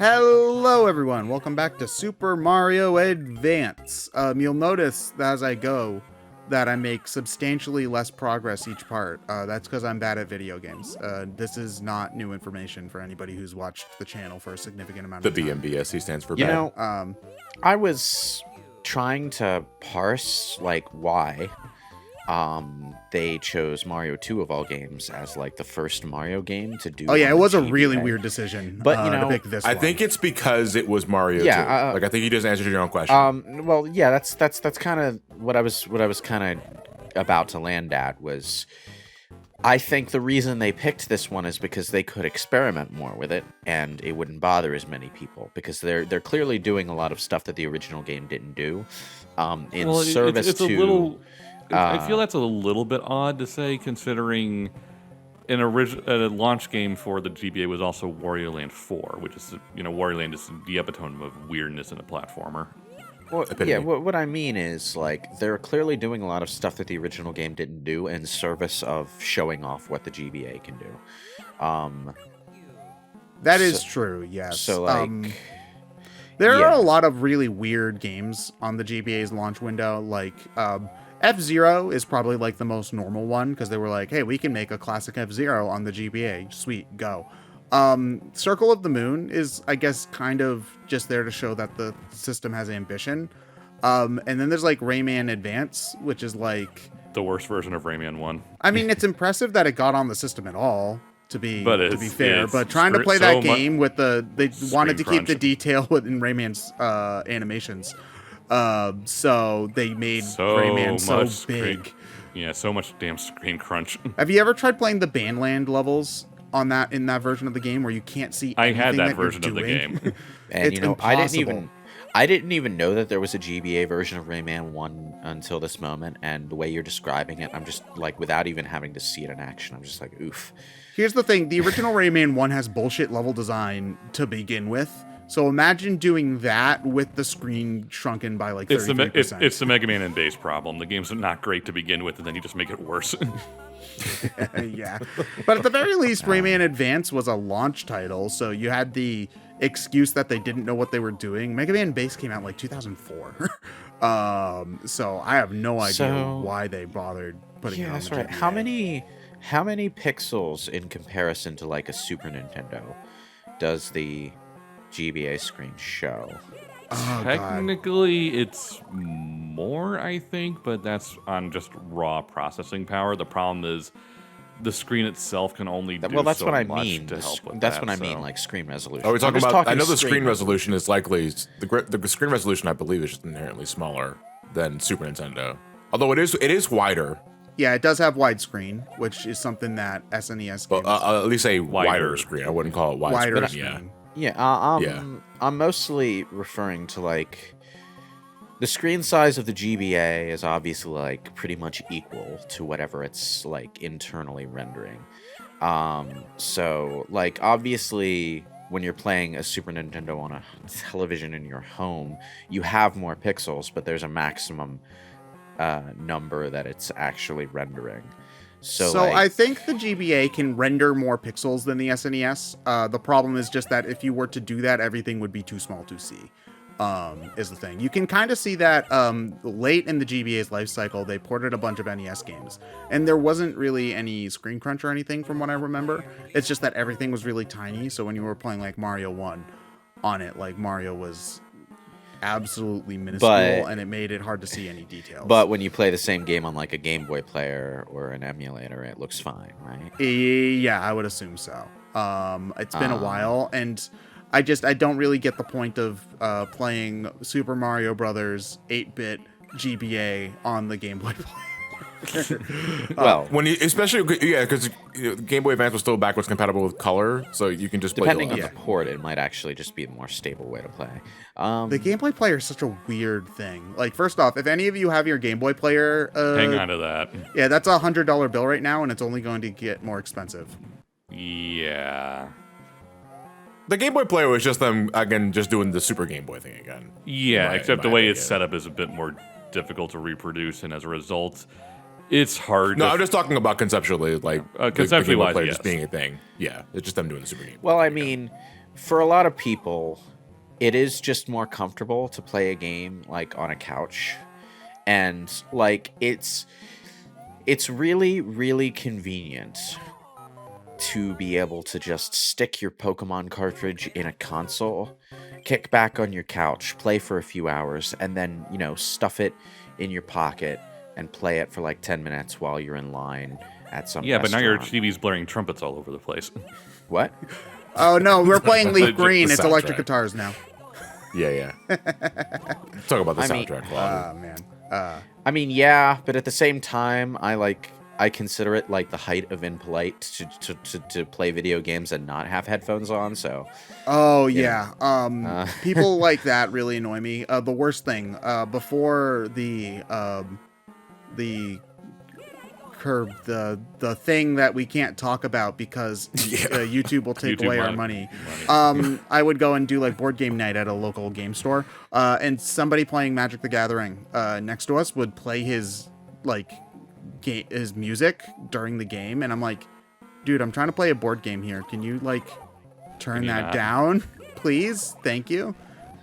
Hello everyone, welcome back to Super Mario Advance. You'll notice as I go that I make substantially less progress each part. That's because I'm bad at video games. This is not new information for anybody who's watched the channel for a significant amount of time. The BMBS stands for You bad. know, I was trying to parse why they chose Mario 2 of all games as the first Mario game to do. Oh yeah, it was a GBA. really weird decision. But to pick this I one. think it's because it was Mario 2. I think you just answered your own question. Well, yeah, that's kind of what I was kind of about to land at was. I think the reason they picked this one is because they could experiment more with it, and it wouldn't bother as many people because they're clearly doing a lot of stuff that the original game didn't do. It's a little. I feel that's a little bit odd to say, considering a launch game for the GBA was also Wario Land 4, which is Wario Land is the epitome of weirdness in a platformer. Well, yeah, what I mean is, they're clearly doing a lot of stuff that the original game didn't do in service of showing off what the GBA can do. That is true, yes. So, there are a lot of really weird games on the GBA's launch window, F-Zero is probably the most normal one, because they were like, hey, we can make a classic F-Zero on the GBA. Sweet, go. Circle of the Moon is, I guess, kind of just there to show that the system has ambition. And then there's Rayman Advance, which is the worst version of Rayman 1. I mean, it's impressive that it got on the system at all, to be fair. But trying to play so that game with they wanted to keep crunch. the detail within Rayman's animations. So they made Rayman so big. So much damn screen crunch. Have you ever tried playing the Bandland levels in that version of the game where you can't see anything I had that you're version of the doing? game. And It's impossible. I didn't even know that there was a GBA version of Rayman 1 until this moment, and the way you're describing it, I'm just without even having to see it in action, I'm just oof. Here's the thing, the original Rayman 1 has bullshit level design to begin with. So imagine doing that with the screen shrunken by 33%. It's the Mega Man and Base problem. The game's not great to begin with, and then you just make it worse. Yeah. But at the very least, Rayman Advance was a launch title, so you had the excuse that they didn't know what they were doing. Mega Man Base came out in 2004. So I have no idea why they bothered putting it on the right. GBA. How many pixels in comparison to a Super Nintendo does the GBA screen show? Oh, Technically, it's more, I think, but that's on just raw processing power. The problem is the screen itself can only do that's so what I much mean. to help with That's that, what I mean, screen resolution. Are we talking about? I know the screen resolution is likely the screen resolution. I believe is just inherently smaller than Super Nintendo. Although it is wider. Yeah, it does have widescreen, which is something that SNES games. At least a wider screen. I wouldn't call it wider widescreen. screen. I'm mostly referring to the screen size of the GBA is obviously pretty much equal to whatever it's internally rendering. So obviously when you're playing a Super Nintendo on a television in your home, you have more pixels, but there's a maximum number that it's actually rendering. So I think the GBA can render more pixels than the SNES. The problem is just that if you were to do that, everything would be too small to see, is the thing. You can kind of see that late in the GBA's life cycle, they ported a bunch of NES games, and there wasn't really any screen crunch or anything from what I remember. It's just that everything was really tiny, so when you were playing Mario 1 on it, Mario was absolutely minuscule, and it made it hard to see any details. But when you play the same game on a Game Boy player or an emulator, it looks fine, right? Yeah, I would assume so. It's been a while, and I don't really get the point of playing Super Mario Brothers 8-bit GBA on the Game Boy player. Well, especially because Game Boy Advance was still backwards compatible with color, so you can just play depending on the port, it might actually just be a more stable way to play. The Game Boy player is such a weird thing. First off, if any of you have your Game Boy player, hang on to that. Yeah, that's a $100 bill right now, and it's only going to get more expensive. Yeah. The Game Boy player was just them again, just doing the Super Game Boy thing again. Yeah, except the way it's set up is a bit more difficult to reproduce, and as a result, it's hard. No, I'm just talking about conceptually, conceptually the Game Boy wise, player yes. just being a thing. Yeah, it's just them doing the Super Game Boy. Well, I mean, for a lot of people, it is just more comfortable to play a game like on a couch, and like it's really, really convenient to be able to just stick your Pokemon cartridge in a console, kick back on your couch, play for a few hours, and then, you know, stuff it in your pocket and play it for like 10 minutes while you're in line at some Yeah, but now your restaurant. TV's blaring trumpets all over the place. What? Oh no, we're playing Leaf The Green. It's electric soundtrack. guitars now. Yeah. Talk about the I mean, soundtrack quality. Oh man. I mean, yeah, but at the same time, I consider it like the height of impolite to play video games and not have headphones on. So, Oh yeah. People like that really annoy me. The worst thing before the curb, the thing that we can't talk about because YouTube will take YouTube away our money. I would go and do like board game night at a local game store, and somebody playing Magic the Gathering next to us would play his his music during the game, and I'm like, dude, I'm trying to play a board game here. Can you like turn that down, please? Thank you.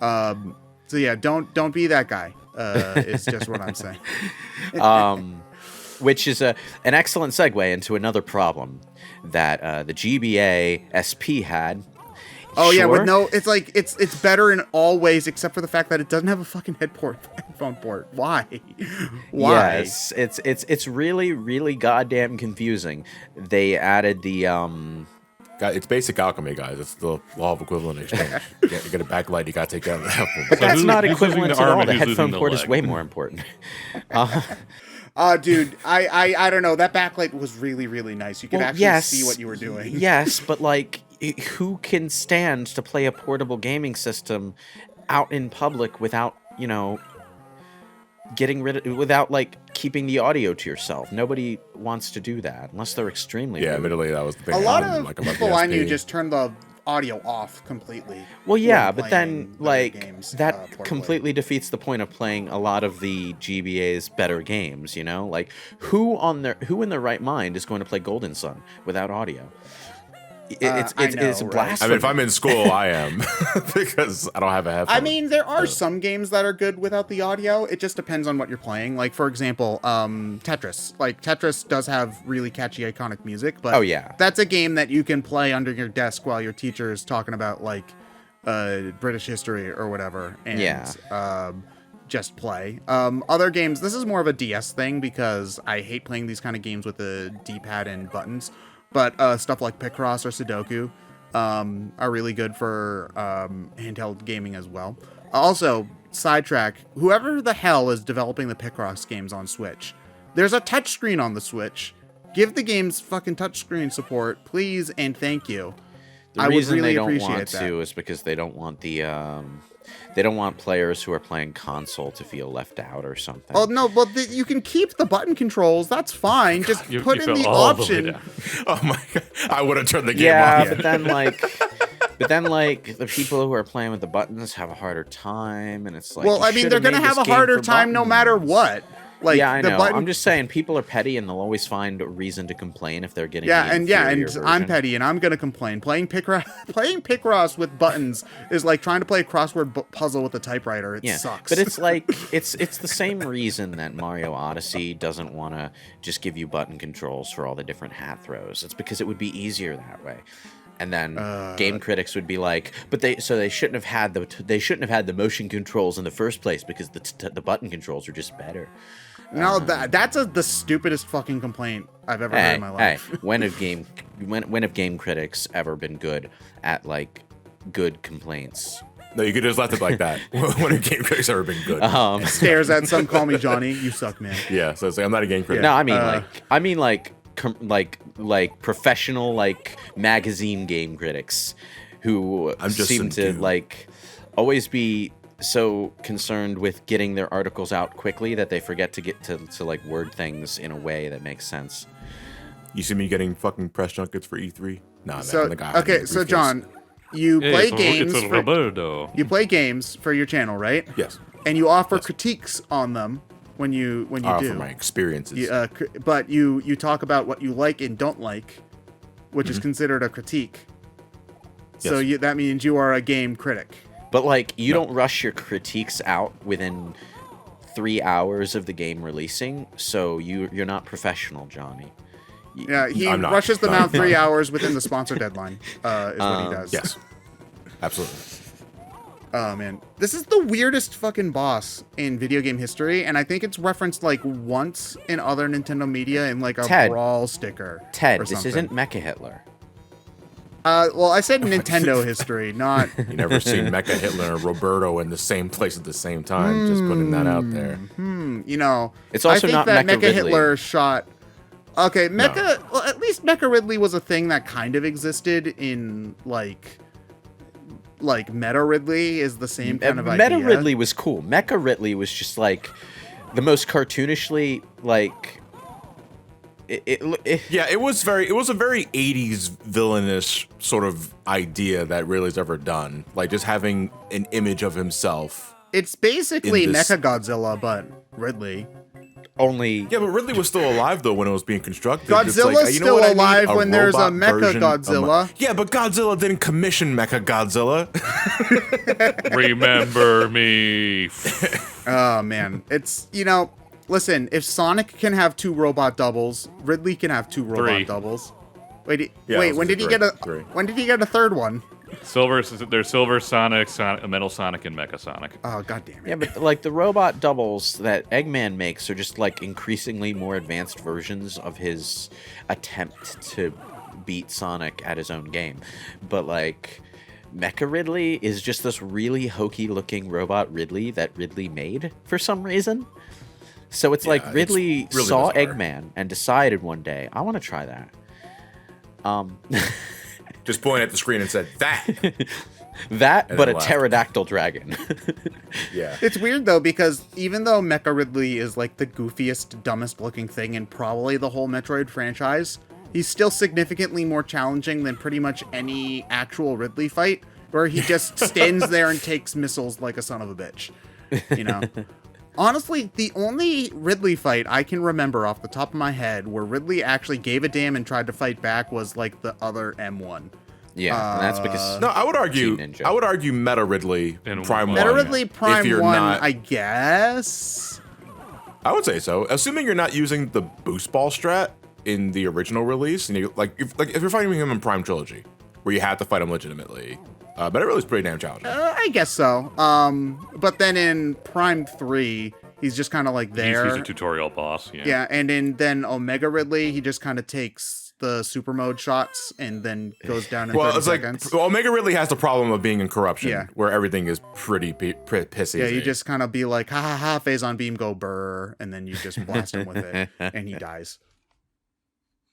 So yeah, don't be that guy. Is just what I'm saying. which is an excellent segue into another problem that the GBA SP had. Oh yeah, Sure. with no, it's like it's better in all ways except for the fact that it doesn't have a fucking headphone port. Why? Why? Yes, it's really, really goddamn confusing. They added the It's basic alchemy, guys. It's the law of equivalent exchange. You get a backlight, you gotta take down the headphone. But that's not who's losing equivalent the at arm all. and The who's losing headphone the port is leg? way more important. Dude, I don't know. That backlight was really, really nice. You could Well, actually yes, see what you were doing. Yes, but like, who can stand to play a portable gaming system out in public without, you know, without like keeping the audio to yourself? Nobody wants to do that unless they're extremely Yeah, rude. admittedly, that was the thing. A lot I of like about people the I knew SP. just turned the audio off completely. Well, yeah, when but playing then other like games, that portably. completely defeats the point of playing a lot of the GBA's better games. You know, like who in their right mind is going to play Golden Sun without audio? It's I know, right? blasphemy. I mean, if I'm in school, I am because I don't have a headphone. I mean, there are some games that are good without the audio. It just depends on what you're playing. Like, for example, Tetris. Like, Tetris does have really catchy, iconic music, but Oh, yeah. that's a game that you can play under your desk while your teacher is talking about, like, British history or whatever. And, Yeah. just play. Other games, this is more of a DS thing because I hate playing these kind of games with the D-pad and buttons. But stuff like Picross or Sudoku are really good for handheld gaming as well. Also, sidetrack, whoever the hell is developing the Picross games on Switch, there's a touchscreen on the Switch. Give the games fucking touchscreen support, please and thank you. The reason they don't want to is because they don't want they don't want players who are playing console to feel left out or something. Oh no, but you can keep the button controls. That's fine. Just You put in fell the all the way option. down. Oh my god, I would have turned the game Yeah, off. but then like the people who are playing with the buttons have a harder time, and it's like, Well, you I mean, should they're gonna made have this a game harder for time no matter buttons. what. Like, yeah, I the know. button. I'm just saying, people are petty, and they'll always find a reason to complain if they're getting Yeah, the and inferior I'm version. petty, and I'm gonna complain. Playing Picross with buttons is like trying to play a crossword puzzle with a typewriter. It Yeah, sucks. but it's like it's the same reason that Mario Odyssey doesn't want to just give you button controls for all the different hat throws. It's because it would be easier that way. And then game critics would be like, but they shouldn't have had the motion controls in the first place because the button controls are just better. No, that's the stupidest fucking complaint I've ever heard in my life. Hey, when have game critics ever been good at like good complaints? No, you could just left it like that. When a game critic's ever been good. Stares at some, call me Johnny. You suck, man. Yeah, so it's like, I'm not a game critic. No, I mean like professional like magazine game critics who I'm just seem to subdued. like always be so concerned with getting their articles out quickly that they forget to get to like word things in a way that makes sense. You see me getting fucking press junkets for E3? Nah, man. So I'm the guy hiding in okay, the so briefcase. John, you play games. It's a For, Roberto. you play games for your channel, right? Yes. And you offer critiques on them when you do. For my experiences. But you talk about what you like and don't like, which is considered a critique. So that means you are a game critic. But like, you don't rush your critiques out within 3 hours of the game releasing, so you're not professional, Johnny. Yeah, he rushes them out 3 hours within the sponsor deadline. Is what he does. Yes, absolutely. Oh man, this is the weirdest fucking boss in video game history, and I think it's referenced like once in other Nintendo media in like a Brawl sticker. Ted, or this isn't Mecha Hitler. Well, I said Nintendo history, not. You never seen Mecha Hitler and Roberto in the same place at the same time. Just putting that out there. You know, it's also I think not that Mecha Hitler shot. Okay, Mecha. No. Well, at least Mecha Ridley was a thing that kind of existed in like Meta Ridley is the same kind of idea. Meta Ridley was cool. Mecha Ridley was just like the most cartoonishly like. Yeah, it was a very 80s villainous sort of idea that Ridley's ever done. Like just having an image of himself. It's basically Mecha Godzilla, but Ridley. Yeah, but Ridley was still alive though when it was being constructed. Godzilla's still alive when there's a Mecha Godzilla. Yeah, but Godzilla didn't commission Mecha Godzilla. Remember me. Oh man, it's listen, if Sonic can have 2 robot doubles, Ridley can have 2 robot doubles. Wait, when did he get a third one? There's Silver Sonic, Metal Sonic, and Mecha Sonic. Oh god damn it. Yeah, but like the robot doubles that Eggman makes are just like increasingly more advanced versions of his attempt to beat Sonic at his own game. But like Mecha Ridley is just this really hokey looking robot Ridley that Ridley made for some reason. So it's like Ridley really saw bizarre. Eggman and decided one day, I want to try that. Just pointed at the screen and said, that, but a pterodactyl dragon. Yeah. It's weird, though, because even though Mecha Ridley is, like, the goofiest, dumbest-looking thing in probably the whole Metroid franchise, he's still significantly more challenging than pretty much any actual Ridley fight, where he just stands there and takes missiles like a son of a bitch, you know? Honestly, the only Ridley fight I can remember off the top of my head where Ridley actually gave a damn and tried to fight back was like the other M1. Yeah, and that's because I would argue Meta Ridley in Prime 1. Meta Ridley Prime 1, I guess. I would say so, assuming you're not using the boost ball strat in the original release, and if you're fighting him in Prime Trilogy, where you have to fight him legitimately. Meta Ridley's pretty damn challenging. I guess so. But then in Prime 3, he's just kind of like there. He's a tutorial boss. Yeah, and then Omega Ridley, he just kind of takes the super mode shots and then goes down in 30 seconds. Omega Ridley has the problem of being in corruption, where everything is pretty pissy. Yeah, you just kind of be like, ha ha ha, phase on beam, go burr, and then you just blast him with it, and he dies.